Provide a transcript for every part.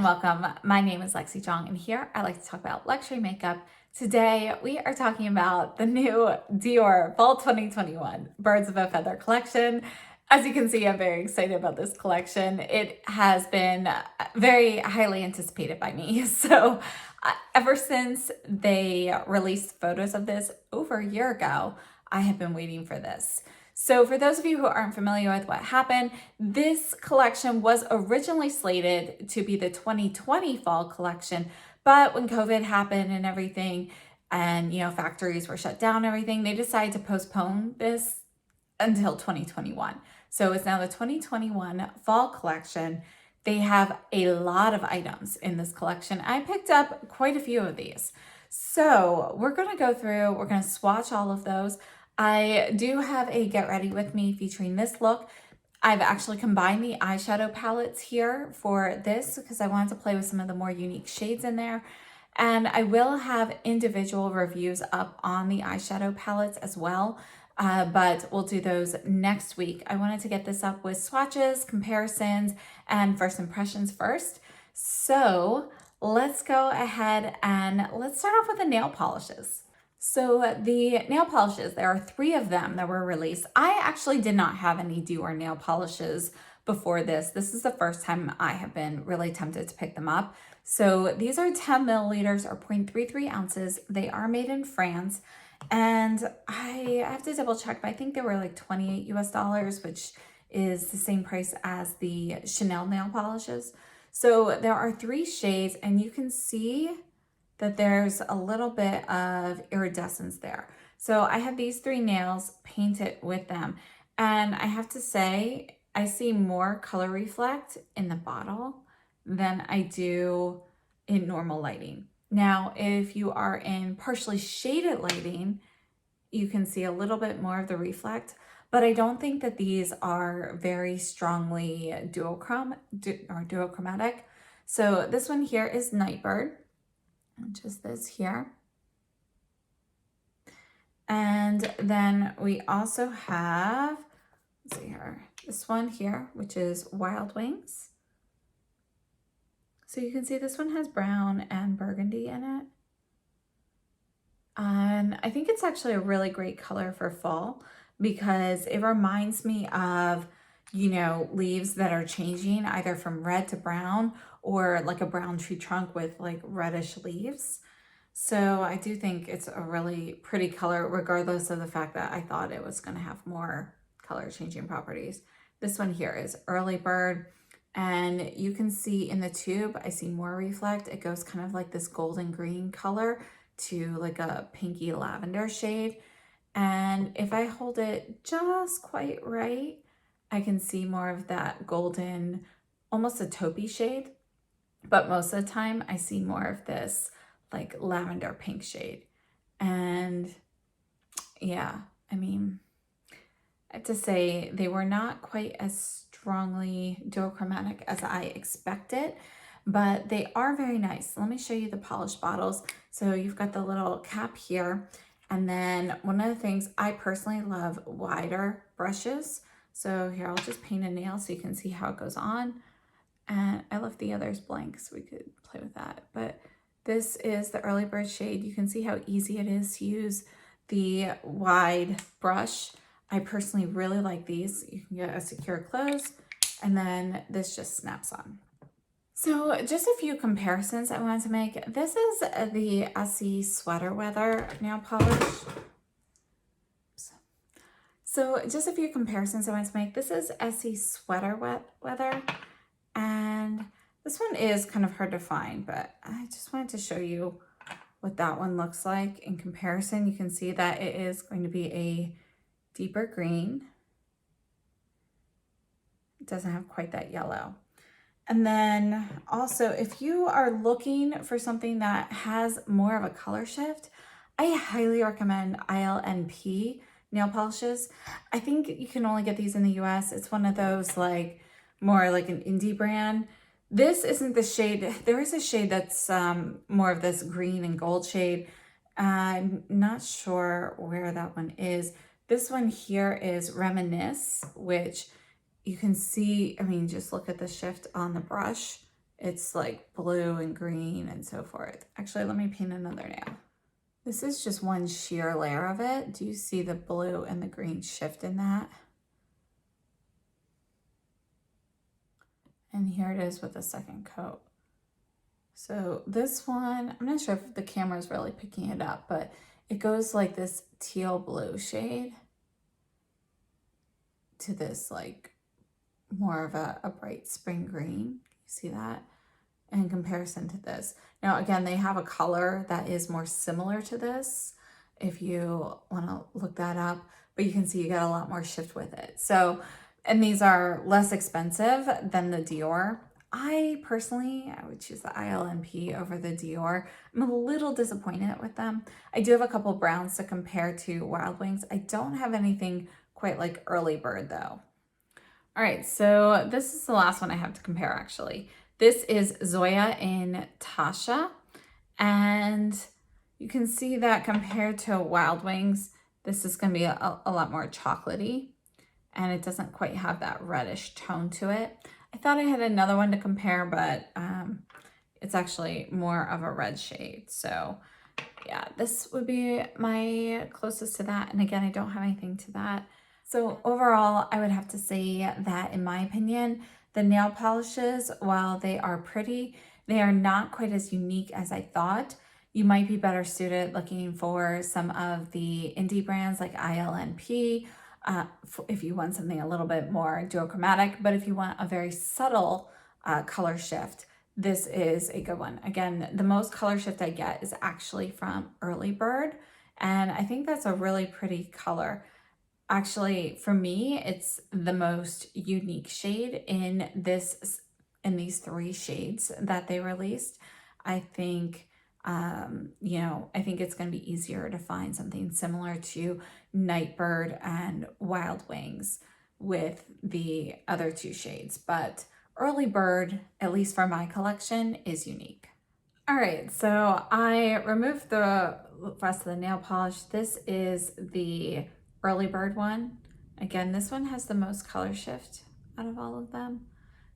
welcome. My name is Lexi Jong, and here I like to talk about luxury makeup. Today, we are talking about the new Dior Fall 2021 Birds of a Feather collection. As you can see, I'm very excited about this collection. It has been very highly anticipated by me. So ever since they released photos of this over a year ago, I have been waiting for this. So for those of you who aren't familiar with what happened, this collection was originally slated to be the 2020 fall collection, but when COVID happened and everything, and factories were shut down and everything, they decided to postpone this until 2021. So it's now the 2021 fall collection. They have a lot of items in this collection. I picked up quite a few of these. So we're going to go through, we're going to swatch all of those. I do have a get ready with me featuring this look. I've actually combined the eyeshadow palettes here for this because I wanted to play with some of the more unique shades in there. And I will have individual reviews up on the eyeshadow palettes as well, but we'll do those next week. I wanted to get this up with swatches, comparisons, and first impressions first. So let's go ahead and let's start off with the nail polishes. So the nail polishes, there are 3 of them that were released. I actually did not have any Dior nail polishes before this. This is the first time I have been really tempted to pick them up. So these are 10 milliliters or 0.33 ounces. They are made in France. And I have to double check, but I think they were like $28 US, which is the same price as the Chanel nail polishes. So there are 3 shades, and you can see that there's a little bit of iridescence there. So I have these 3 nails painted with them. And I have to say, I see more color reflect in the bottle than I do in normal lighting. Now, if you are in partially shaded lighting, you can see a little bit more of the reflect, but I don't think that these are very strongly duochromatic. So this one here is Nightbird, which is this here. And then we also have, let's see here, this one here, which is Wild Wings. So you can see this one has brown and burgundy in it. And I think it's actually a really great color for fall because it reminds me of, leaves that are changing either from red to brown or like a brown tree trunk with like reddish leaves. So I do think it's a really pretty color, regardless of the fact that I thought it was going to have more color changing properties. This one here is Early Bird. And you can see in the tube, I see more reflect. It goes kind of like this golden green color to like a pinky lavender shade. And if I hold it just quite right, I can see more of that golden, almost a taupey shade. But most of the time I see more of this like lavender pink shade. And yeah, I mean, I have to say they were not quite as strongly duochromatic as I expected, but they are very nice. Let me show you the polished bottles. So you've got the little cap here. And then one of the things, I personally love wider brushes. So here, I'll just paint a nail so you can see how it goes on. And I left the others blank so we could play with that. But this is the Early Bird shade. You can see how easy it is to use the wide brush. I personally really like these. You can get a secure close, and then this just snaps on. So just a few comparisons I wanted to make. This is the Essie Sweater Weather nail polish. So just a few comparisons I wanted to make. This is Essie Sweater Weather, and this one is kind of hard to find, but I just wanted to show you what that one looks like in comparison. You can see that it is going to be a deeper green. It doesn't have quite that yellow. And then also, if you are looking for something that has more of a color shift, I highly recommend ILNP nail polishes. I think you can only get these in the US. It's one of those like more like an indie brand. This isn't the shade. There is a shade that's more of this green and gold shade. I'm not sure where that one is. This one here is Reminisce, which you can see, I mean, just look at the shift on the brush. it's like blue and green and so forth. Actually, let me paint another nail. This is just one sheer layer of it. Do you see the blue and the green shift in that? And here it is with the second coat. So this one, I'm not sure if the camera is really picking it up, but it goes like this teal blue shade to this like more of a bright spring green. You see that? In comparison to this. Now, again, they have a color that is more similar to this if you want to look that up, but you can see you get a lot more shift with it. So, and these are less expensive than the Dior. I would choose the ILNP over the Dior. I'm a little disappointed with them. I do have a couple browns to compare to Wild Wings. I don't have anything quite like Early Bird though. All right, so this is the last one I have to compare actually. This is Zoya in Tasha, and you can see that compared to Wild Wings, this is going to be a lot more chocolatey, and it doesn't quite have that reddish tone to it. I thought I had another one to compare, but it's actually more of a red shade. So yeah, this would be my closest to that. And again, I don't have anything to that. So overall, I would have to say that in my opinion, the nail polishes, while they are pretty, they are not quite as unique as I thought. You might be better suited looking for some of the indie brands like ILNP, if you want something a little bit more duochromatic, but if you want a very subtle color shift, this is a good one. Again, the most color shift I get is actually from Early Bird, and I think that's a really pretty color. Actually, for me, it's the most unique shade in these 3 shades that they released. I think, I think it's going to be easier to find something similar to Nightbird and Wild Wings with the other 2 shades. But Early Bird, at least for my collection, is unique. All right, so I removed the rest of the nail polish. This is the Early Bird one. Again, this one has the most color shift out of all of them.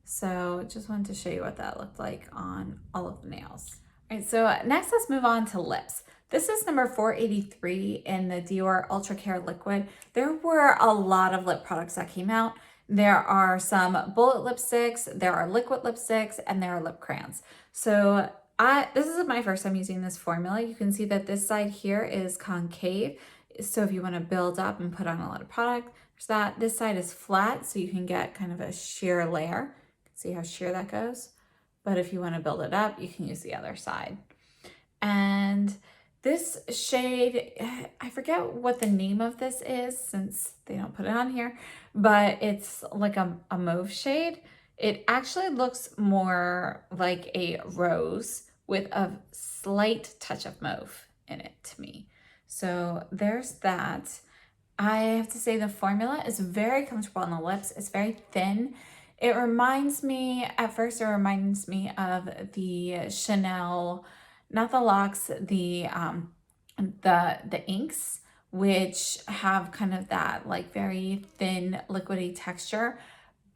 So just wanted to show you what that looked like on all of the nails. All right, so next let's move on to lips. This is number 483 in the Dior Ultra Care Liquid. There were a lot of lip products that came out. There are some bullet lipsticks, there are liquid lipsticks, and there are lip crayons. So this is my first time using this formula. You can see that this side here is concave. So if you want to build up and put on a lot of product, there's that. This side is flat, so you can get kind of a sheer layer. See how sheer that goes? But if you want to build it up, you can use the other side. And this shade, I forget what the name of this is since they don't put it on here, but it's like a mauve shade. It actually looks more like a rose with a slight touch of mauve in it to me. So there's that. I have to say the formula is very comfortable on the lips. It's very thin. It reminds me, at first it reminds me of the Chanel, not the locks, the inks, which have kind of that like very thin liquidy texture,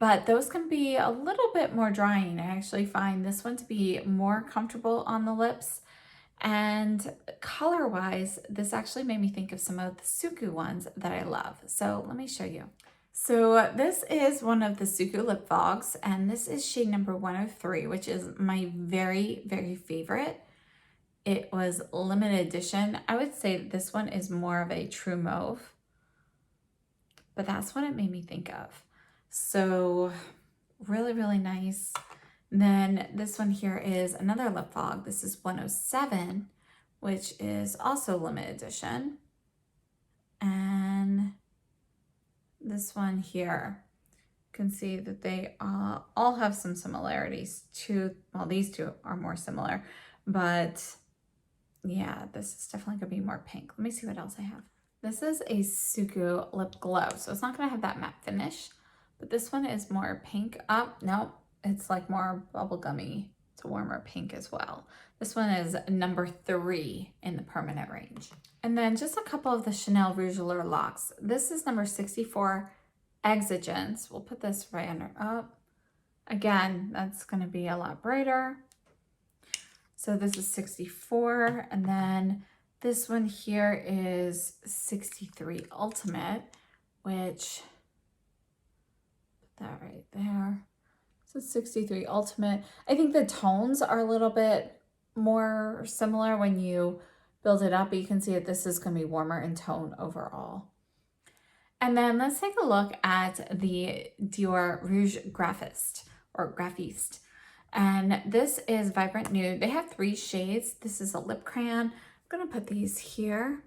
but those can be a little bit more drying. I actually find this one to be more comfortable on the lips. And color-wise, this actually made me think of some of the Suku ones that I love. So let me show you. So this is one of the Suku lip fogs, and this is shade number 103, which is my very, very favorite. It was limited edition. I would say this one is more of a true mauve, but that's what it made me think of. So really, really nice. Then this one here is another lip fog. This is 107, which is also limited edition. And this one here, you can see that they all have some similarities to, well, these 2 are more similar, but yeah, this is definitely gonna be more pink. Let me see what else I have. This is a Suku lip glow, so it's not gonna have that matte finish, but this one is more pink. No, it's like more bubblegummy. It's a warmer pink as well. This one is number 3 in the permanent range. And then just a couple of the Chanel Rouge Allure locks. This is number 64, Exigence. We'll put this right under up. Again, that's going to be a lot brighter. So this is 64, and then this one here is 63 Ultimate, which, put that right there. So 63 Ultimate. I think the tones are a little bit more similar when you build it up, but you can see that this is going to be warmer in tone overall. And then let's take a look at the Dior Rouge Graphist, or Graphiste. And this is Vibrant Nude. They have 3 shades. This is a lip crayon. I'm going to put these here.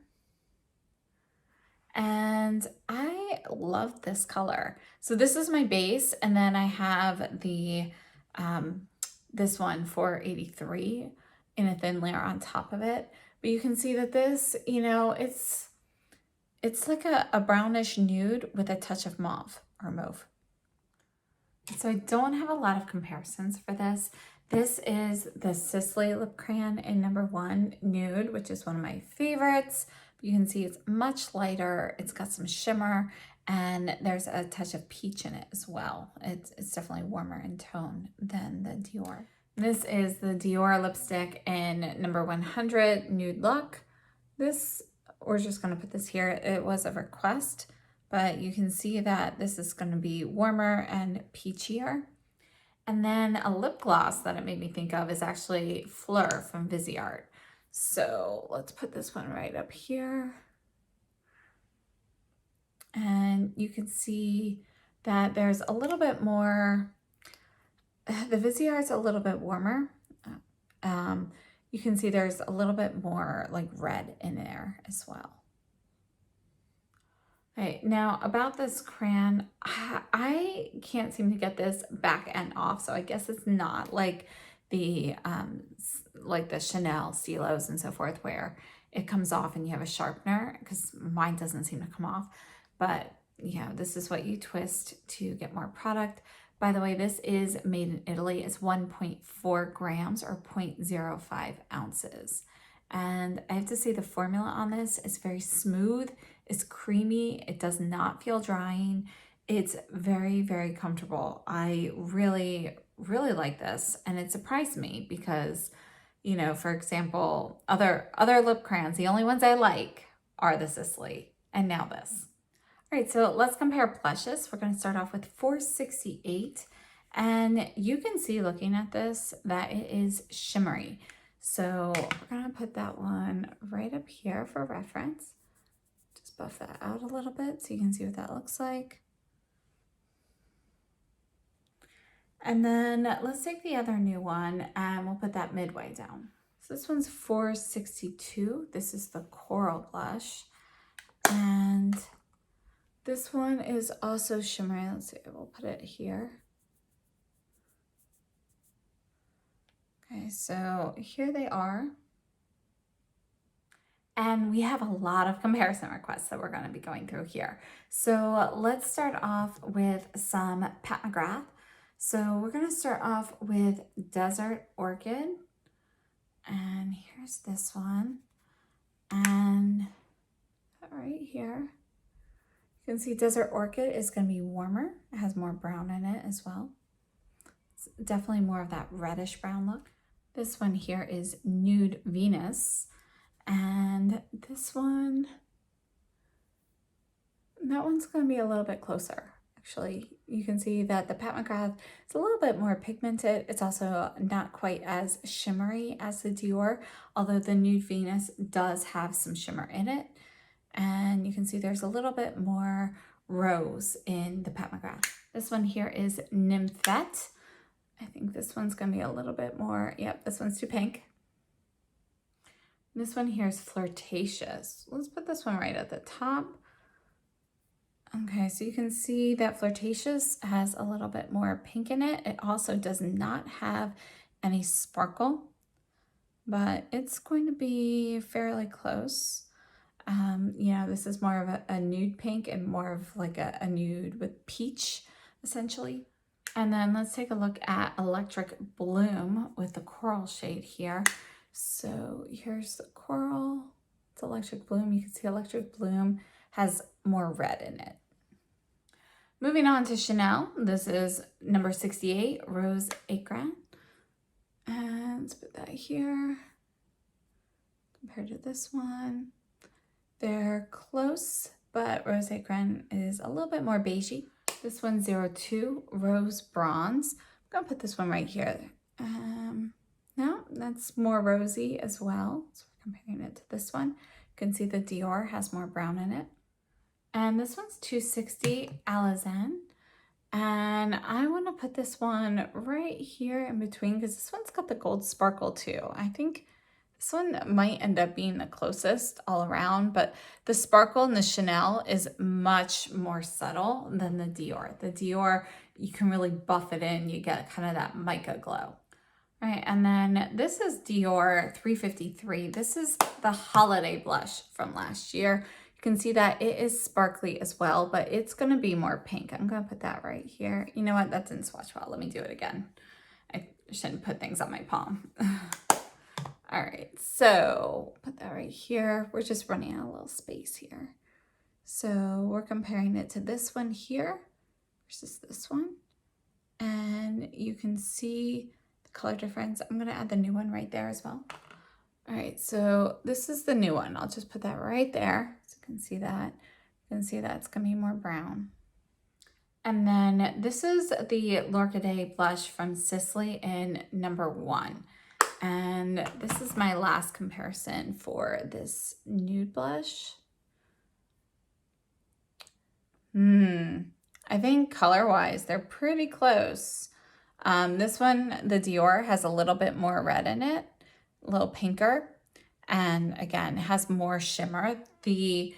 And I love this color. So this is my base, and then I have the this one for 83 in a thin layer on top of it. But you can see that this, you know, it's like a brownish nude with a touch of mauve or mauve. So I don't have a lot of comparisons for this. This is the Sisley lip crayon in number 1 Nude, which is one of my favorites. You can see it's much lighter. It's got some shimmer, and there's a touch of peach in it as well. It's definitely warmer in tone than the Dior. This is the Dior lipstick in number 100 Nude Look. This, we're just going to put this here. It was a request, but you can see that this is going to be warmer and peachier. And then a lip gloss that it made me think of is actually Fleur from Viseart. So let's put this one right up here. And you can see that there's a little bit more, the Viseart's a little bit warmer. You can see there's a little bit more like red in there as well. Okay, now about this crayon, I can't seem to get this back end off, so I guess it's not like the Chanel stilos and so forth where it comes off and you have a sharpener, because mine doesn't seem to come off. But yeah, this is what you twist to get more product. By the way, this is made in Italy. It's 1.4 grams or 0.05 ounces. And I have to say the formula on this is very smooth. It's creamy. It does not feel drying. It's very, very comfortable. I really, really like this. And it surprised me because, you know, for example, other lip crayons, the only ones I like are the Sisley and now this. All right, so let's compare blushes. We're going to start off with 468. And you can see looking at this that it is shimmery. So we're going to put that one right up here for reference. Just buff that out a little bit so you can see what that looks like. And then let's take the other new one and we'll put that midway down. So this one's 462. This is the Coral Blush. And this one is also shimmery. Let's see, we'll put it here. Okay, so here they are. And we have a lot of comparison requests that we're going to be going through here. So let's start off with some Pat McGrath. So we're going to start off with Desert Orchid. And here's this one. And right here, you can see Desert Orchid is going to be warmer. It has more brown in it as well. It's definitely more of that reddish brown look. This one here is Nude Venus. And this one, that one's going to be a little bit closer. Actually, you can see that the Pat McGrath is a little bit more pigmented. It's also not quite as shimmery as the Dior, although the Nude Venus does have some shimmer in it. And you can see there's a little bit more rose in the Pat McGrath. This one here is Nymphette. I think this one's going to be a little bit more, yep, this one's too pink. This one here is Flirtatious. Let's put this one right at the top. Okay, so you can see that Flirtatious has a little bit more pink in it. It also does not have any sparkle, but it's going to be fairly close. You know, this is more of a nude pink and more of like a nude with peach, essentially. And then let's take a look at Electric Bloom with the coral shade here. So here's the coral, it's Electric Bloom. You can see Electric Bloom has more red in it. Moving on to Chanel, this is number 68, Rose Écrin. And let's put that here. Compared to this one, they're close, but Rose Écrin is a little bit more beigey. This one's 02, Rose Bronze. I'm gonna put this one right here. No, that's more rosy as well. So we're comparing it to this one. You can see the Dior has more brown in it. And this one's 260, Alizane. And I want to put this one right here in between because this one's got the gold sparkle too. I think this one might end up being the closest all around, but the sparkle in the Chanel is much more subtle than the Dior. The Dior, you can really buff it in. You get kind of that mica glow. All right, and then this is Dior 353. This is the holiday blush from last year. You can see that it is sparkly as well, but it's gonna be more pink. I'm gonna put that right here. You know what, that didn't swatch well. Let me do it again. I shouldn't put things on my palm. All right, so put that right here. We're just running out of a little space here. So we're comparing it to this one here versus this one. And you can see the color difference. I'm gonna add the new one right there as well. All right, so this is the new one. I'll just put that right there so you can see that. You can see that it's gonna be more brown. And then this is the L'Orchidée blush from Sicily in number 1. And this is my last comparison for this nude blush. I think color-wise, they're pretty close. This one, the Dior, has a little bit more red in it, a little pinker. And again, it has more shimmer. The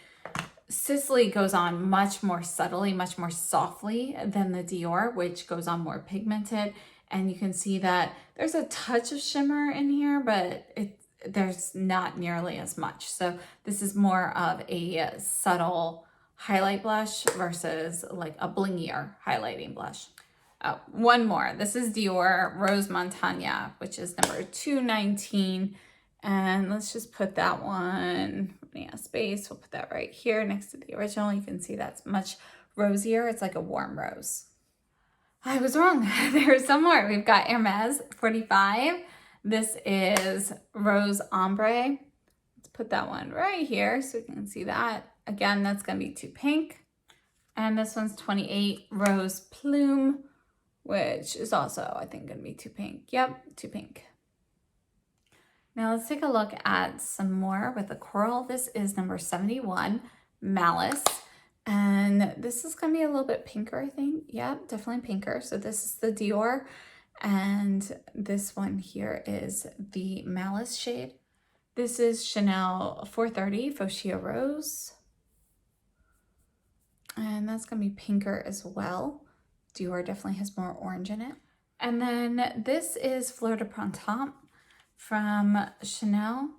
Sicily goes on much more subtly, much more softly than the Dior, which goes on more pigmented. And you can see that there's a touch of shimmer in here, but there's not nearly as much. So this is more of a subtle highlight blush versus like a blingier highlighting blush. One more. This is Dior Rose Montagne, which is number 219. And let's just put that one, running out of space, we'll put that right here next to the original. You can see that's much rosier. It's like a warm rose. I was wrong. There's some more. We've got Hermes 45. This is Rose Ombre. Let's put that one right here so we can see that. Again, that's going to be too pink. And this one's 28, Rose Plume, which is also, I think, going to be too pink. Yep, too pink. Now let's take a look at some more with the coral. This is number 71, Malice. And this is going to be a little bit pinker, I think. Yeah, definitely pinker. So this is the Dior. And this one here is the Malice shade. This is Chanel 430 Fuchsia Rose. And that's going to be pinker as well. Dior definitely has more orange in it. And then this is Fleur de Printemps from Chanel.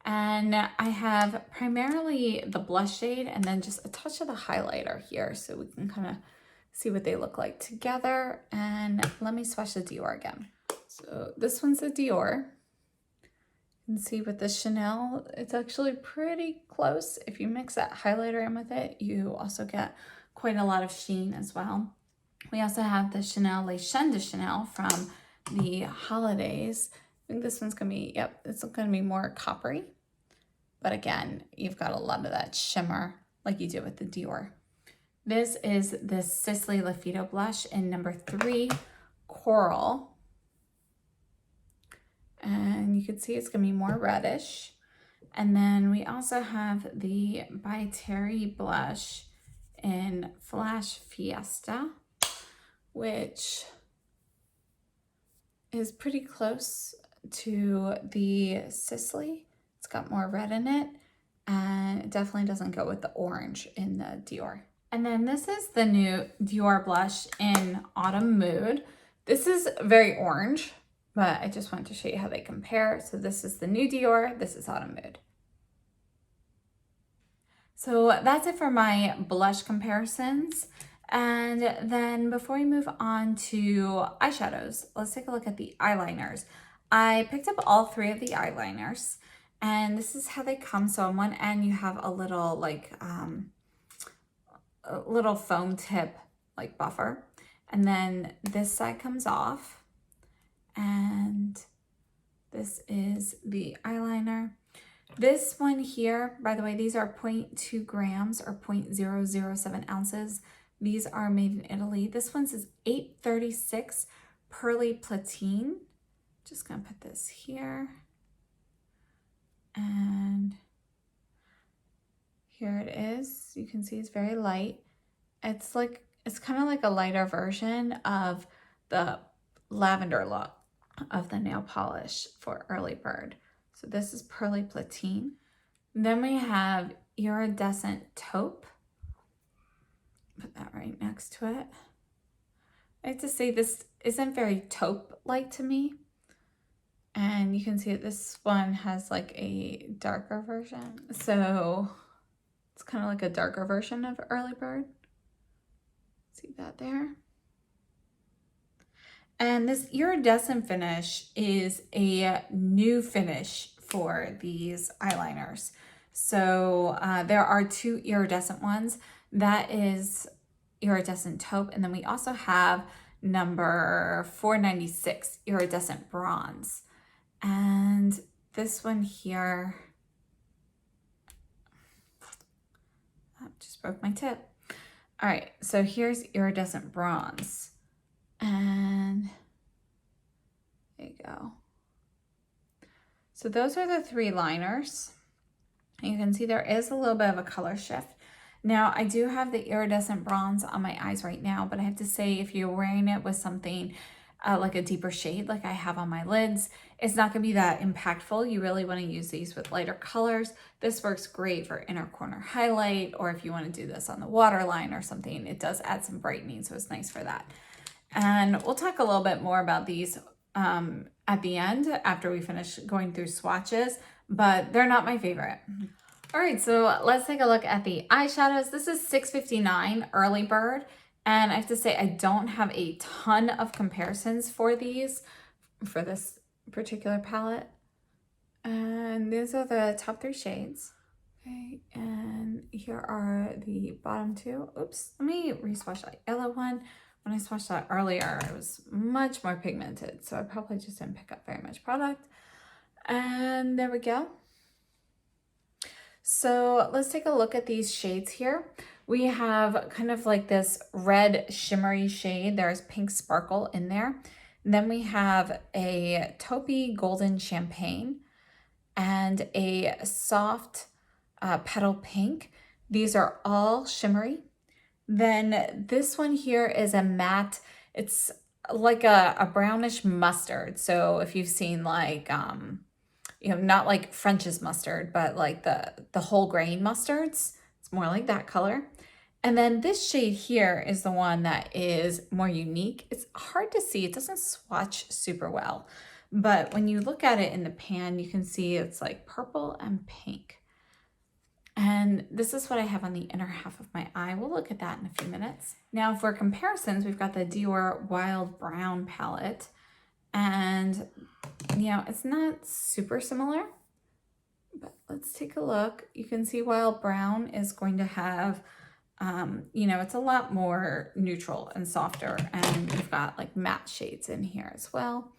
And I have primarily the blush shade and then just a touch of the highlighter here so we can kind of see what they look like together. And let me swatch the Dior again. So this one's the Dior. You can see with the Chanel, it's actually pretty close. If you mix that highlighter in with it, you also get quite a lot of sheen as well. We also have the Chanel Les Chaînes de Chanel from the holidays. I think this one's gonna be, yep, it's gonna be more coppery. But again, you've got a lot of that shimmer like you do with the Dior. This is the Sisley Lafido blush in number 3, Coral. And you can see it's gonna be more reddish. And then we also have the By Terry blush in Flash Fiesta, which is pretty close to the Sisley. It's got more red in it, and it definitely doesn't go with the orange in the Dior. And then this is the new Dior blush in Autumn Mood. This is very orange, but I just wanted to show you how they compare. So this is the new Dior, this is Autumn Mood. So that's it for my blush comparisons. And then before we move on to eyeshadows, let's take a look at the eyeliners. I picked up all 3 of the eyeliners, and this is how they come. So on one end, you have a little like a little foam tip like buffer. And then this side comes off, and this is the eyeliner. This one here, by the way, these are 0.2 grams or 0.007 ounces. These are made in Italy. This one says 836 Pearly Platine. Just gonna put this here. And here it is. You can see it's very light. It's kind of like a lighter version of the lavender look of the nail polish for Early Bird. So this is Pearly Platine. Then we have Iridescent Taupe. Put that right next to it. I have to say this isn't very taupe-like to me. And you can see that this one has like a darker version. So it's kind of like a darker version of Early Bird. See that there? And this iridescent finish is a new finish for these eyeliners. So there are two iridescent ones. That is Iridescent Taupe. And then we also have number 496, Iridescent Bronze. And this one here, oh, just broke my tip. All right, so here's Iridescent Bronze. And there you go. So those are the three liners. And you can see there is a little bit of a color shift. Now, I do have the iridescent bronze on my eyes right now, but I have to say, if you're wearing it with something like a deeper shade like I have on my lids, it's not going to be that impactful. You really want to use these with lighter colors. This works great for inner corner highlight, or if you want to do this on the waterline or something, it does add some brightening, so it's nice for that. And we'll talk a little bit more about these at the end after we finish going through swatches, but they're not my favorite. All right, so let's take a look at the eyeshadows. This is $6.59 Early Bird, and I have to say I don't have a ton of comparisons for these, for this particular palette. And these are the top three shades. Okay, and here are the bottom two. Oops, let me re-swatch that yellow one. When I swatched that earlier, it was much more pigmented, so I probably just didn't pick up very much product. And there we go. So let's take a look at these shades here. We have kind of like this red shimmery shade. There's pink sparkle in there. And then we have a taupey golden champagne and a soft petal pink. These are all shimmery. Then this one here is a matte. It's like a brownish mustard. So if you've seen like, you know, not like French's mustard, but like the whole grain mustards, it's more like that color. And then this shade here is the one that is more unique. It's hard to see. It doesn't swatch super well, but when you look at it in the pan, you can see it's like purple and pink. And this is what I have on the inner half of my eye. We'll look at that in a few minutes. Now for comparisons, we've got the Dior Wild Brown palette. And, you know, it's not super similar, but let's take a look. You can see Wild Brown is going to have, you know, it's a lot more neutral and softer. And you've got like matte shades in here as well.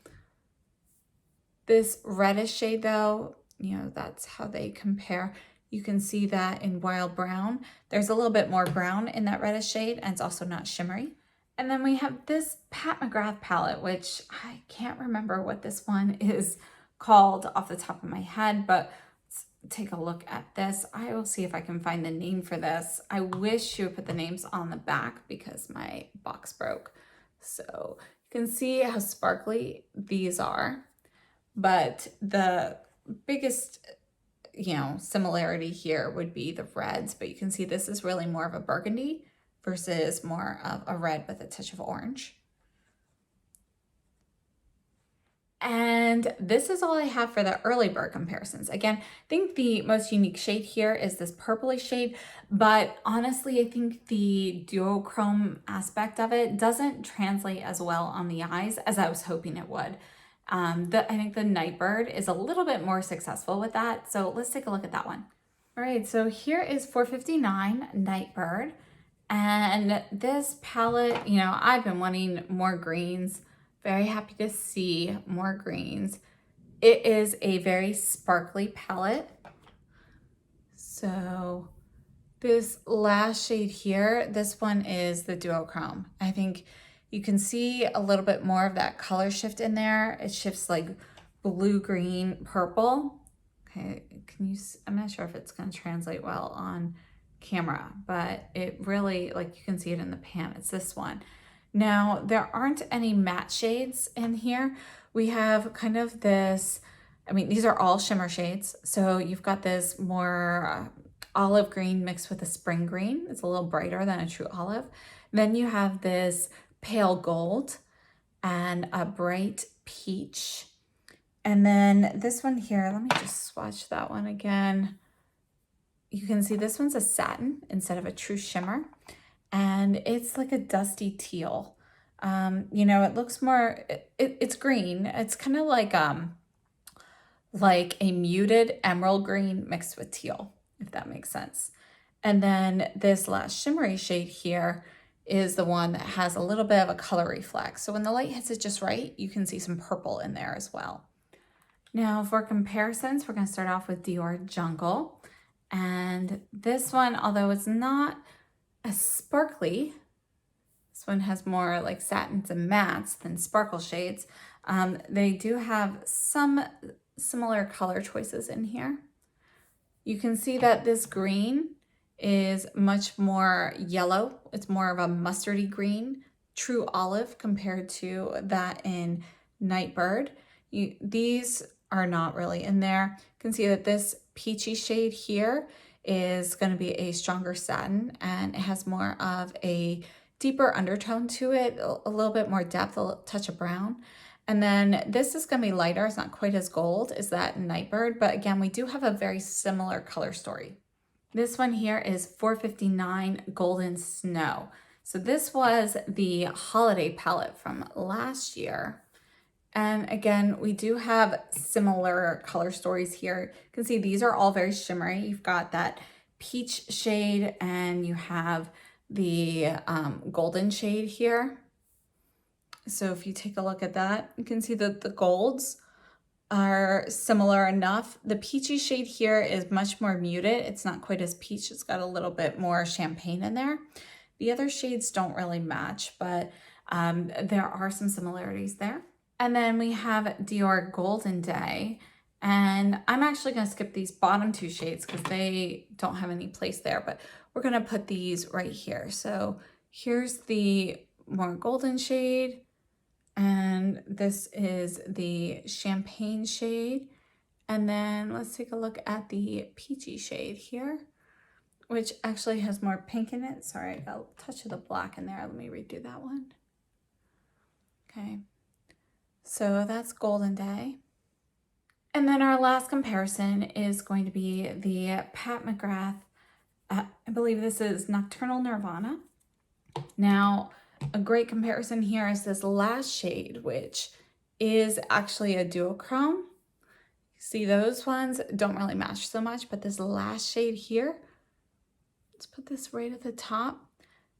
This reddish shade though, you know, that's how they compare. You can see that in Wild Brown, there's a little bit more brown in that reddish shade, and it's also not shimmery. And then we have this Pat McGrath palette, which I can't remember what this one is called off the top of my head, but let's take a look at this. I will see if I can find the name for this. I wish you would put the names on the back because my box broke. So you can see how sparkly these are, but the biggest, you know, similarity here would be the reds, but you can see this is really more of a burgundy versus more of a red with a touch of orange. And this is all I have for the Early Bird comparisons. Again, I think the most unique shade here is this purpley shade, but honestly, I think the duochrome aspect of it doesn't translate as well on the eyes as I was hoping it would. I think the Nightbird is a little bit more successful with that. So let's take a look at that one. All right, so here is $4.59 Nightbird. And this palette, you know, I've been wanting more greens. Very happy to see more greens. It is a very sparkly palette. So this last shade here, this one is the Duochrome. I think you can see a little bit more of that color shift in there. It shifts like blue, green, purple. Okay, I'm not sure if it's gonna translate well on camera, but it really, like you can see it in the pan, it's this one. Now, there aren't any matte shades in here. We have kind of this, I mean, these are all shimmer shades. So you've got this more olive green mixed with a spring green. It's a little brighter than a true olive. Then you have this pale gold and a bright peach. And then this one here, let me just swatch that one again. You can see this one's a satin instead of a true shimmer. And it's like a dusty teal. You know, it looks more, it's green. It's kind of like a muted emerald green mixed with teal, if that makes sense. And then this last shimmery shade here is the one that has a little bit of a color reflex. So when the light hits it just right, you can see some purple in there as well. Now for comparisons, we're gonna start off with Dior Jungle. And this one, although it's not as sparkly, this one has more like satins and mattes than sparkle shades. They do have some similar color choices in here. You can see that this green is much more yellow. It's more of a mustardy green, true olive compared to that in Nightbird. These are not really in there. You can see that this peachy shade here is going to be a stronger satin, and it has more of a deeper undertone to it, a little bit more depth, a touch of brown. And then this is going to be lighter. It's not quite as gold as that Nightbird, but again, we do have a very similar color story. This one here is 459 Golden Snow. So this was the holiday palette from last year. And again, we do have similar color stories here. You can see these are all very shimmery. You've got that peach shade and you have the golden shade here. So if you take a look at that, you can see that the golds are similar enough. The peachy shade here is much more muted. It's not quite as peach. It's got a little bit more champagne in there. The other shades don't really match, but there are some similarities there. And then we have Dior Golden Day. And I'm actually going to skip these bottom two shades because they don't have any place there, but we're going to put these right here. So here's the more golden shade. And this is the champagne shade. And then let's take a look at the peachy shade here, which actually has more pink in it. Sorry, I got a touch of the black in there. Let me redo that one. Okay, so that's Golden Day. And then our last comparison is going to be the Pat McGrath. I believe this is Nocturnal Nirvana. Now, a great comparison here is this last shade, which is actually a duochrome. See, those ones don't really match so much, but this last shade here, let's put this right at the top.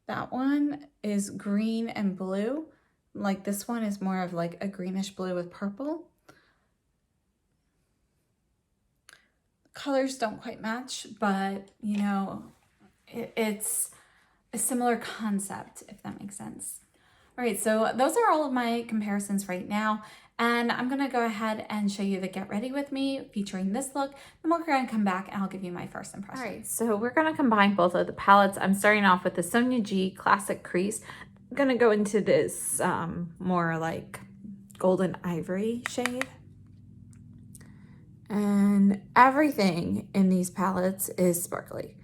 That one is green and blue. Like this one is more of like a greenish blue with purple. Colors don't quite match, but you know, it's a similar concept, if that makes sense. All right, so those are all of my comparisons right now. And I'm gonna go ahead and show you the Get Ready With Me featuring this look. Then we're gonna come back and I'll give you my first impression. All right, so we're gonna combine both of the palettes. I'm starting off with the Sonia G Classic Crease. I'm gonna go into this more like golden ivory shade. And everything in these palettes is sparkly.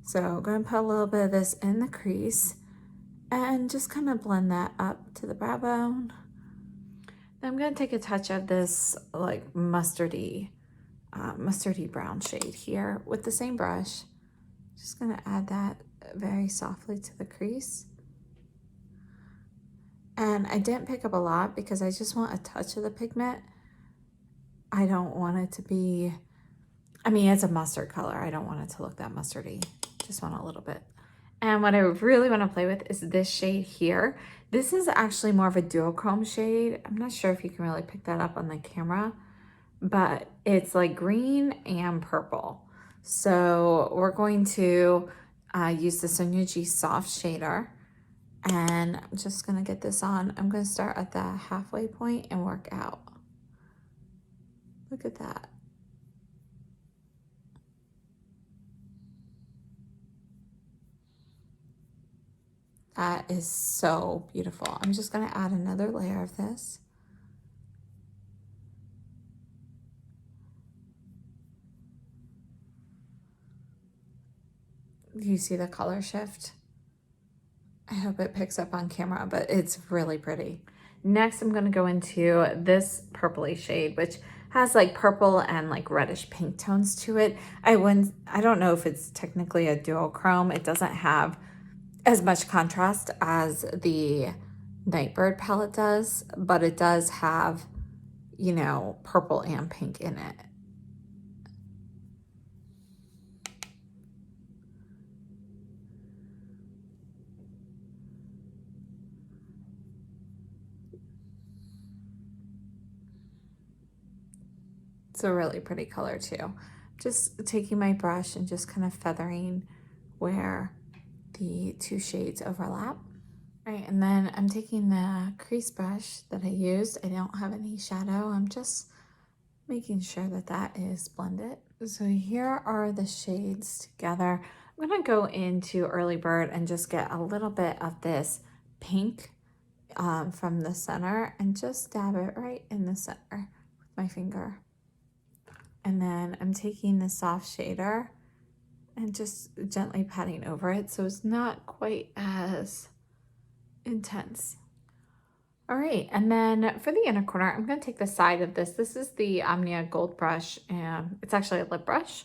So I'm going to put a little bit of this in the crease and just kind of blend that up to the brow bone. Then I'm going to take a touch of this like mustardy brown shade here with the same brush. Just going to add that very softly to the crease. And I didn't pick up a lot because I just want a touch of the pigment. I don't want it to be, I mean, it's a mustard color. I don't want it to look that mustardy. Just want a little bit. And what I really want to play with is this shade here. This is actually more of a duochrome shade. I'm not sure if you can really pick that up on the camera, but it's like green and purple. So we're going to use the Sonia G Soft Shader. And I'm just going to get this on. I'm going to start at the halfway point and work out. Look at that. That is so beautiful. I'm just going to add another layer of this. You see the color shift? I hope it picks up on camera, but it's really pretty. Next, I'm going to go into this purpley shade, which has like purple and like reddish pink tones to it. I don't know if it's technically a duochrome. It doesn't have as much contrast as the Nightbird palette does, but it does have, you know, purple and pink in it. It's a really pretty color too. Just taking my brush and just kind of feathering where the two shades overlap. All right, and then I'm taking the crease brush that I used. I don't have any shadow. I'm just making sure that that is blended. So here are the shades together. I'm gonna go into Early Bird and just get a little bit of this pink from the center and just dab it right in the center with my finger. And then I'm taking the soft shader and just gently patting over it so it's not quite as intense. All right, and then for the inner corner, I'm going to take the side of this. This is the Omnia Gold Brush, and it's actually a lip brush,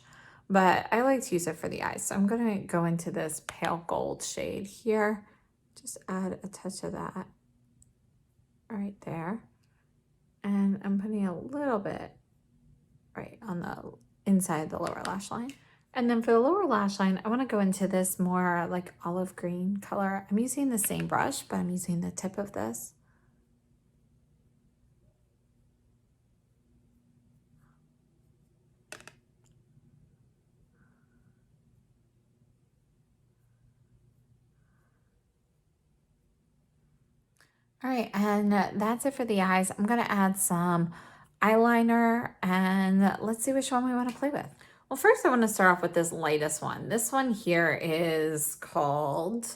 but I like to use it for the eyes. So I'm going to go into this pale gold shade here. Just add a touch of that right there. And I'm putting a little bit right on the inside the lower lash line. And then for the lower lash line, I want to go into this more like olive green color. I'm using the same brush, but I'm using the tip of this. All right, and that's it for the eyes. I'm going to add some eyeliner, and let's see which one we want to play with. Well, first I want to start off with this lightest one. This one here is called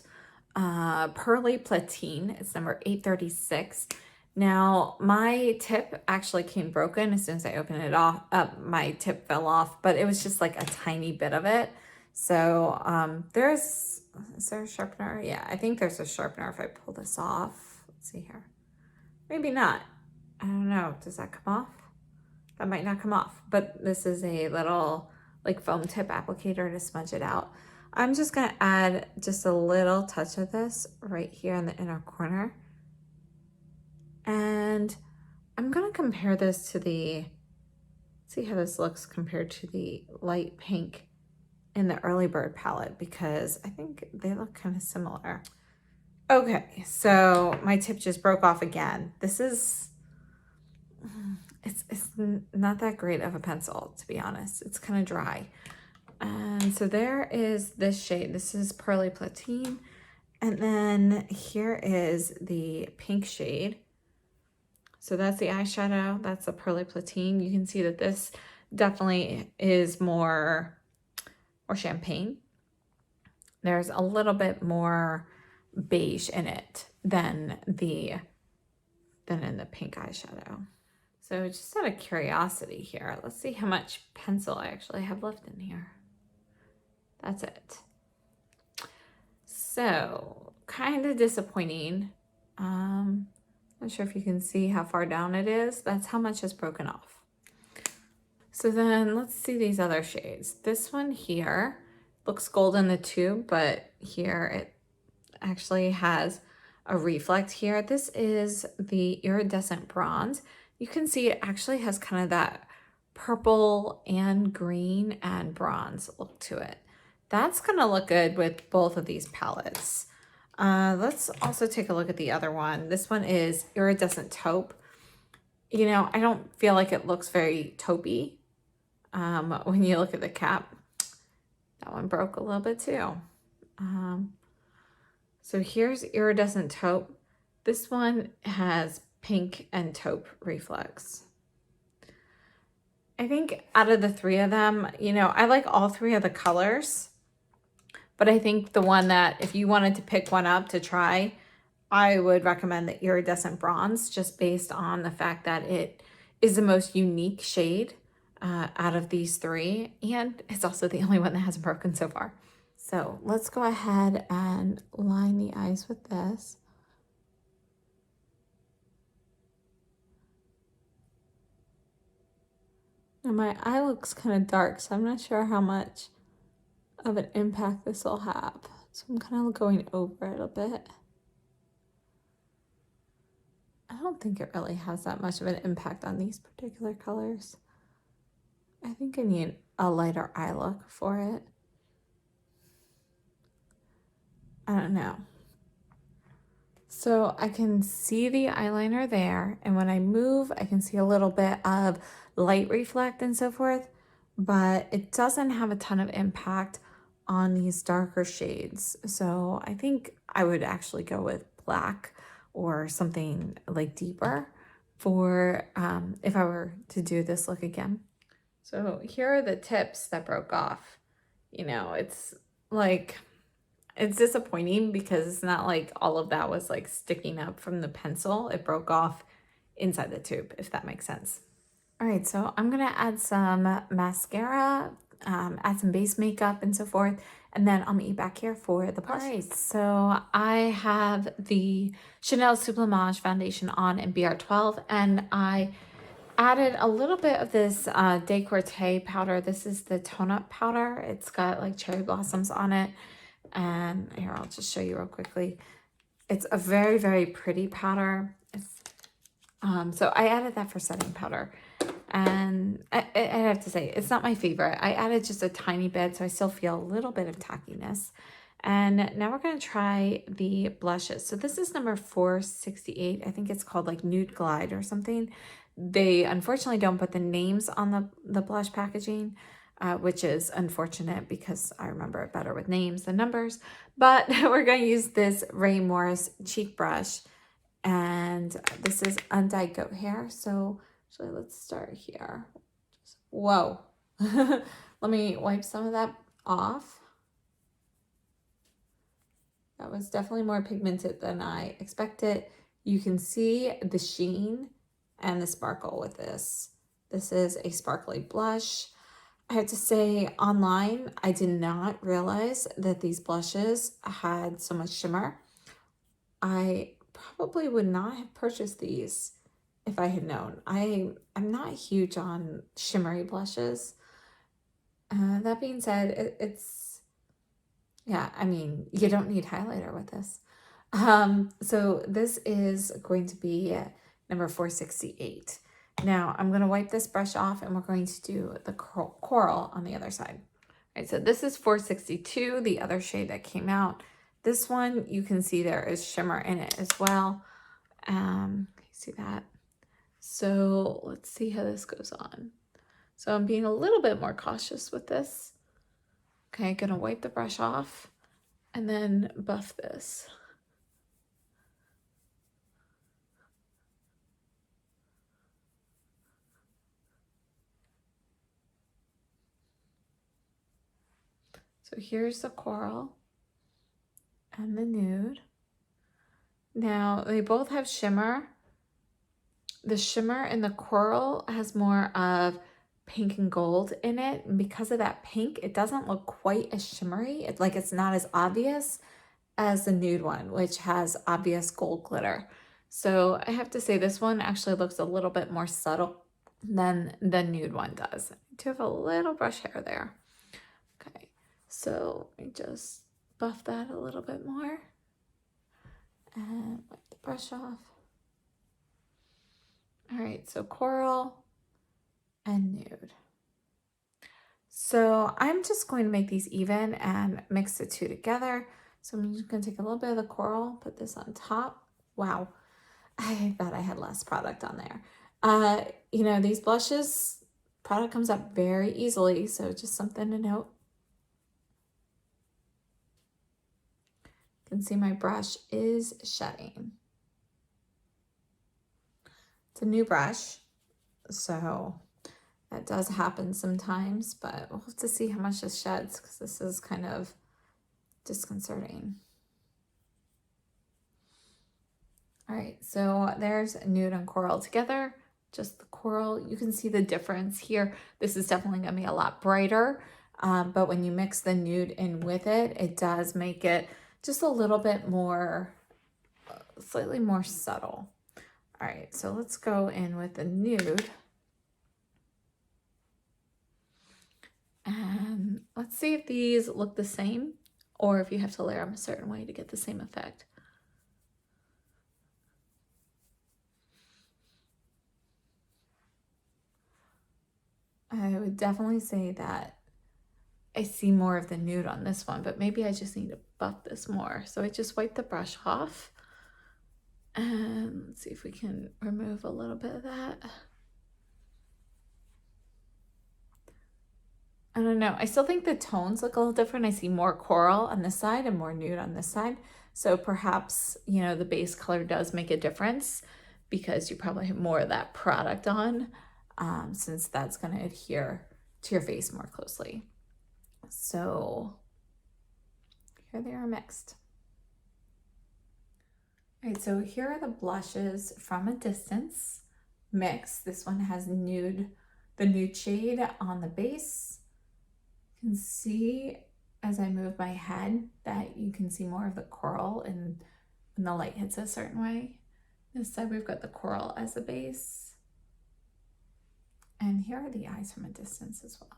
Pearly Platine. It's number 836. Now, my tip actually came broken as soon as I opened it off. My tip fell off, but it was just like a tiny bit of it. So is there a sharpener? Yeah, I think there's a sharpener if I pull this off. Let's see here. Maybe not. I don't know. Does that come off? That might not come off, but this is a little like foam tip applicator to smudge it out. I'm just going to add just a little touch of this right here in the inner corner. And I'm going to compare this to see how this looks compared to the light pink in the Early Bird palette, because I think they look kind of similar. Okay, so my tip just broke off again. This is, it's not that great of a pencil, to be honest. It's kind of dry. And so there is this shade. This is Pearly Platine. And then here is the pink shade. So that's the eyeshadow. That's the Pearly Platine. You can see that this definitely is more champagne. There's a little bit more beige in it than in the pink eyeshadow. So just out of curiosity here, let's see how much pencil I actually have left in here. That's it. So kind of disappointing. Not sure if you can see how far down it is. That's how much is broken off. So then let's see these other shades. This one here looks gold in the tube, but here it actually has a reflect here. This is the Iridescent Bronze. You can see it actually has kind of that purple and green and bronze look to it. That's gonna look good with both of these palettes. Let's also take a look at the other one. This one is Iridescent Taupe. You know, I don't feel like it looks very taupey when you look at the cap. That one broke a little bit too. So here's Iridescent Taupe. This one has pink and taupe reflex. I think out of the three of them, you know, I like all three of the colors, but I think the one that if you wanted to pick one up to try, I would recommend the Iridescent Bronze, just based on the fact that it is the most unique shade out of these three, and it's also the only one that hasn't broken so far. So let's go ahead and line the eyes with this. Now my eye looks kind of dark, so I'm not sure how much of an impact this will have. So I'm kind of going over it a bit. I don't think it really has that much of an impact on these particular colors. I think I need a lighter eye look for it. I don't know. So I can see the eyeliner there, and when I move, I can see a little bit of light reflect and so forth, but it doesn't have a ton of impact on these darker shades. So I think I would actually go with black or something like deeper for if I were to do this look again. So here are the tips that broke off. You know, it's like, it's disappointing because it's not like all of that was like sticking up from the pencil. It broke off inside the tube, if that makes sense. All right, so I'm gonna add some mascara, add some base makeup and so forth, and then I'll meet you back here for the blush. All right, so I have the Chanel Sublimage foundation on in BR12, and I added a little bit of this Décolleté powder. This is the tone up powder. It's got like cherry blossoms on it. And here, I'll just show you real quickly. It's a very, very pretty powder. So I added that for setting powder. And I have to say, it's not my favorite. I added just a tiny bit, so I still feel a little bit of tackiness. And now we're going to try the blushes. So this is number 468. I think it's called like Nude Glide or something. They unfortunately don't put the names on the blush packaging, which is unfortunate because I remember it better with names than numbers. But we're going to use this Ray Morris cheek brush. And this is undyed goat hair. So actually, let's start here. Whoa. Let me wipe some of that off. That was definitely more pigmented than I expected. You can see the sheen and the sparkle with this. This is a sparkly blush. I have to say, online, I did not realize that these blushes had so much shimmer. I probably would not have purchased these if I had known. I'm not huge on shimmery blushes. That being said, it's, yeah, I mean, you don't need highlighter with this. So this is going to be number 468. Now I'm going to wipe this brush off and we're going to do the coral on the other side. All right, so this is 462, the other shade that came out. This one, you can see there is shimmer in it as well. You see that? So let's see how this goes on. So I'm being a little bit more cautious with this. Okay, gonna wipe the brush off and then buff this. So here's the coral and the nude. Now they both have shimmer. The shimmer in the coral has more of pink and gold in it, and because of that pink, it doesn't look quite as shimmery. It's not as obvious as the nude one, which has obvious gold glitter. So I have to say this one actually looks a little bit more subtle than the nude one does. I do have a little brush hair there. Okay, so let me just buff that a little bit more and wipe the brush off. All right, so coral and nude. So I'm just going to make these even and mix the two together. So I'm just going to take a little bit of the coral, put this on top. Wow, I thought I had less product on there. You know, these blushes, product comes up very easily, so just something to note. You can see my brush is shedding. It's a new brush, so that does happen sometimes, but we'll have to see how much this sheds because this is kind of disconcerting. All right, so there's nude and coral together, just the coral. You can see the difference here. This is definitely gonna be a lot brighter, but when you mix the nude in with it, it does make it just a little bit more, slightly more subtle. All right, so let's go in with the nude. And let's see if these look the same or if you have to layer them a certain way to get the same effect. I would definitely say that I see more of the nude on this one, but maybe I just need to buff this more. So I just wipe the brush off and let's see if we can remove a little bit of that. I don't know. I still think the tones look a little different. I see more coral on this side and more nude on this side. So perhaps, you know, the base color does make a difference because you probably have more of that product on, since that's going to adhere to your face more closely. So here they are mixed. All right, so here are the blushes from a distance mixed. This one has nude, the nude shade on the base. You can see as I move my head that you can see more of the coral and when the light hits a certain way. This side we've got the coral as the base. And here are the eyes from a distance as well.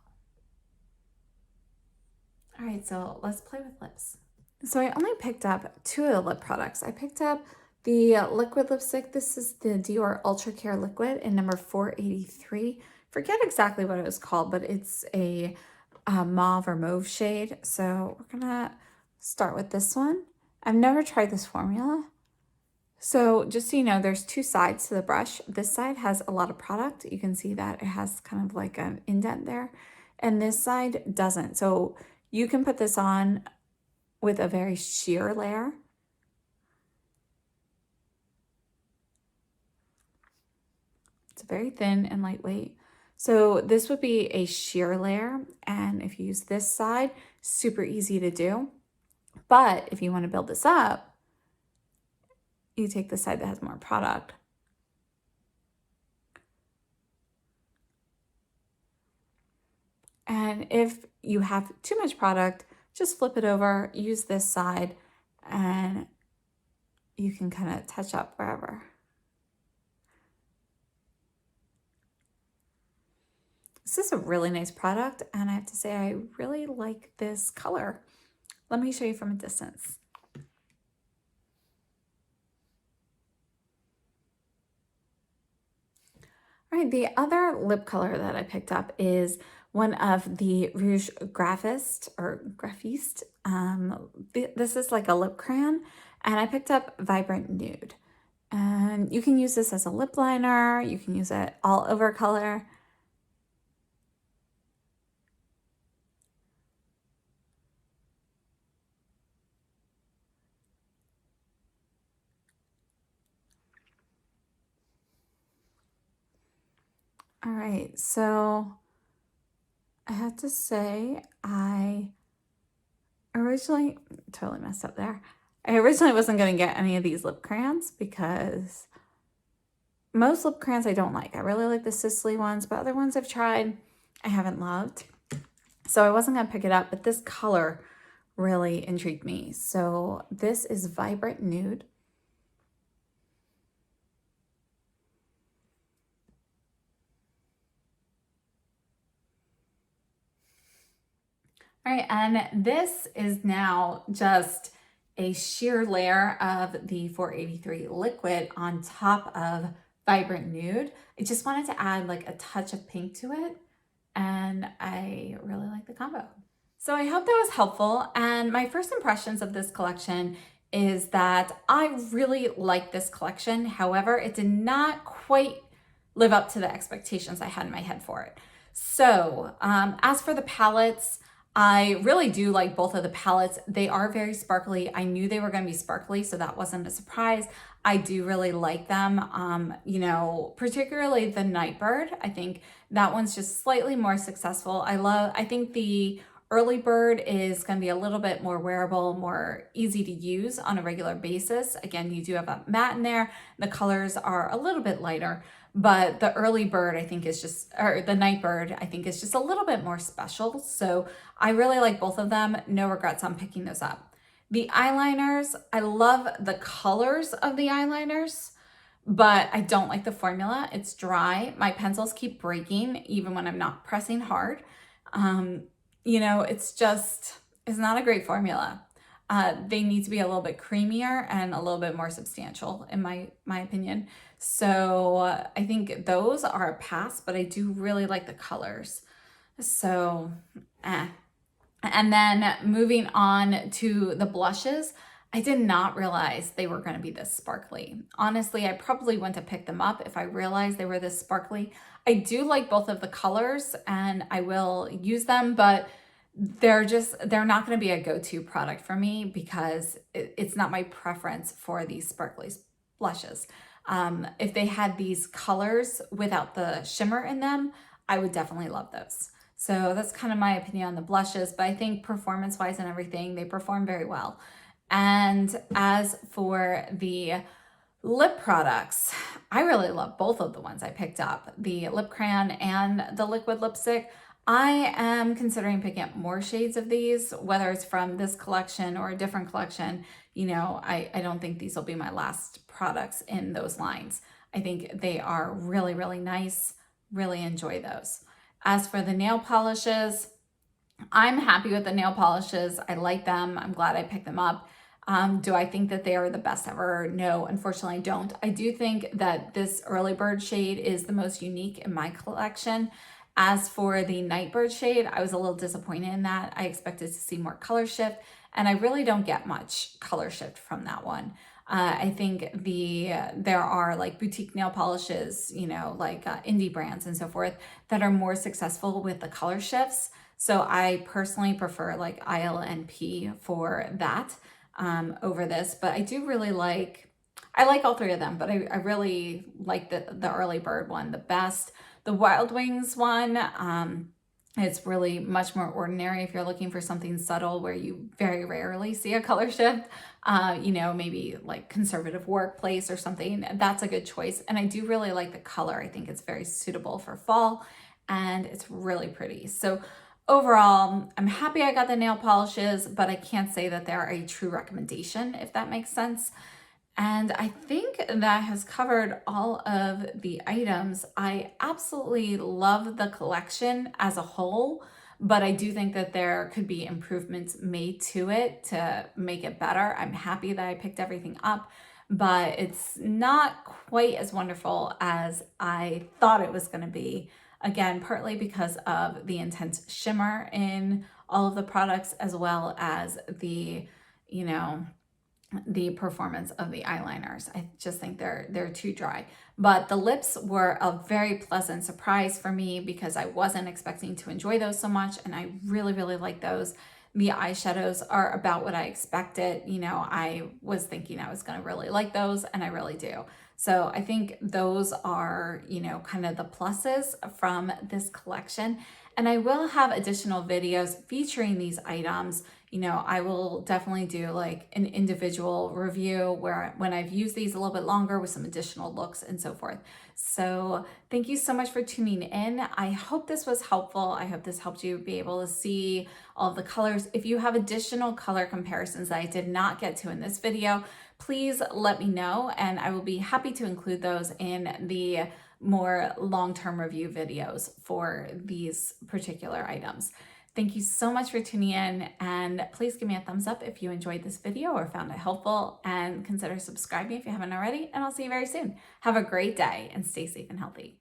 All right, so let's play with lips. So I only picked up 2 of the lip products. I picked up the liquid lipstick. This is the Dior Ultra Care Liquid in number 483. Forget exactly what it was called, but it's a mauve or mauve shade. So we're gonna start with this one. I've never tried this formula. So just so you know, there's 2 sides to the brush. This side has a lot of product. You can see that it has kind of like an indent there. And this side doesn't. So you can put this on with a very sheer layer. It's very thin and lightweight. So this would be a sheer layer. And if you use this side, super easy to do. But if you want to build this up, you take the side that has more product. And if you have too much product, just flip it over, use this side, and you can kind of touch up wherever. This is a really nice product, and I have to say I really like this color. Let me show you from a distance. All right, the other lip color that I picked up is one of the Rouge Graphist or Graphist. This is like a lip crayon, and I picked up Vibrant Nude. And you can use this as a lip liner. You can use it all over color. All right, so I have to say I originally totally messed up there. I originally wasn't going to get any of these lip crayons because most lip crayons I don't like. I really like the Sicily ones, but other ones I've tried I haven't loved. So I wasn't going to pick it up, but this color really intrigued me. So this is Vibrant Nude. All right, and this is now just a sheer layer of the 483 liquid on top of Vibrant Nude. I just wanted to add like a touch of pink to it. and I really like the combo. So I hope that was helpful. And my first impressions of this collection is that I really like this collection. However, it did not quite live up to the expectations I had in my head for it. So as for the palettes, I really do like both of the palettes. They are very sparkly. I knew they were going to be sparkly, so that wasn't a surprise. I do really like them. You know, particularly the Nightbird. I think that one's just slightly more successful. I think the Early Bird is going to be a little bit more wearable, more easy to use on a regular basis. Again, you do have a matte in there. The colors are a little bit lighter, but the Early Bird I think is just, or the Nightbird I think is just a little bit more special. So I really like both of them. No regrets on picking those up. The eyeliners, I love the colors of the eyeliners, but I don't like the formula. It's dry. My pencils keep breaking even when I'm not pressing hard. You know, it's not a great formula. They need to be a little bit creamier and a little bit more substantial in my opinion. So I think those are a pass, but I do really like the colors. So, And then moving on to the blushes, I did not realize they were going to be this sparkly. Honestly, I probably wouldn't have picked them up if I realized they were this sparkly. I do like both of the colors and I will use them, but they're not going to be a go-to product for me because it's not my preference for these sparkly blushes. If they had these colors without the shimmer in them, I would definitely love those. So that's kind of my opinion on the blushes, but I think performance-wise and everything, they perform very well. And as for the lip products, I really love both of the ones I picked up, the lip crayon and the liquid lipstick. I am considering picking up more shades of these, whether it's from this collection or a different collection. You know, I don't think these will be my last products in those lines. I think they are really, really nice. Really enjoy those. As for the nail polishes, I'm happy with the nail polishes. I like them. I'm glad I picked them up. Do I think that they are the best ever? No, unfortunately I don't. I do think that this Early Bird shade is the most unique in my collection. As for the Nightbird shade, I was a little disappointed in that. I expected to see more color shift, and I really don't get much color shift from that one. I think there are like boutique nail polishes, you know, like indie brands and so forth that are more successful with the color shifts. So I personally prefer like ILNP for that over this, but I do really I like all three of them, but I really like the Early Bird one the best. The Wild Wings one, it's really much more ordinary if you're looking for something subtle where you very rarely see a color shift, you know, maybe like conservative workplace or something. That's a good choice. And I do really like the color. I think it's very suitable for fall and it's really pretty. So overall, I'm happy I got the nail polishes, but I can't say that they're a true recommendation, if that makes sense. And I think that has covered all of the items. I absolutely love the collection as a whole, but I do think that there could be improvements made to it to make it better. I'm happy that I picked everything up, but it's not quite as wonderful as I thought it was going to be. Again, partly because of the intense shimmer in all of the products, as well as the, you know, the performance of the eyeliners. I just think they're too dry. But the lips were a very pleasant surprise for me because I wasn't expecting to enjoy those so much, and I really, really like those. The eyeshadows are about what I expected. You know, I was thinking I was going to really like those, and I really do. So I think those are, you know, kind of the pluses from this collection. And I will have additional videos featuring these items. You know, I will definitely do like an individual review when I've used these a little bit longer with some additional looks and so forth. So thank you so much for tuning in. I hope this was helpful. I hope this helped you be able to see all of the colors. If you have additional color comparisons that I did not get to in this video, please let me know and I will be happy to include those in the more long-term review videos for these particular items. Thank you so much for tuning in, and please give me a thumbs up if you enjoyed this video or found it helpful, and consider subscribing if you haven't already, and I'll see you very soon. Have a great day and stay safe and healthy.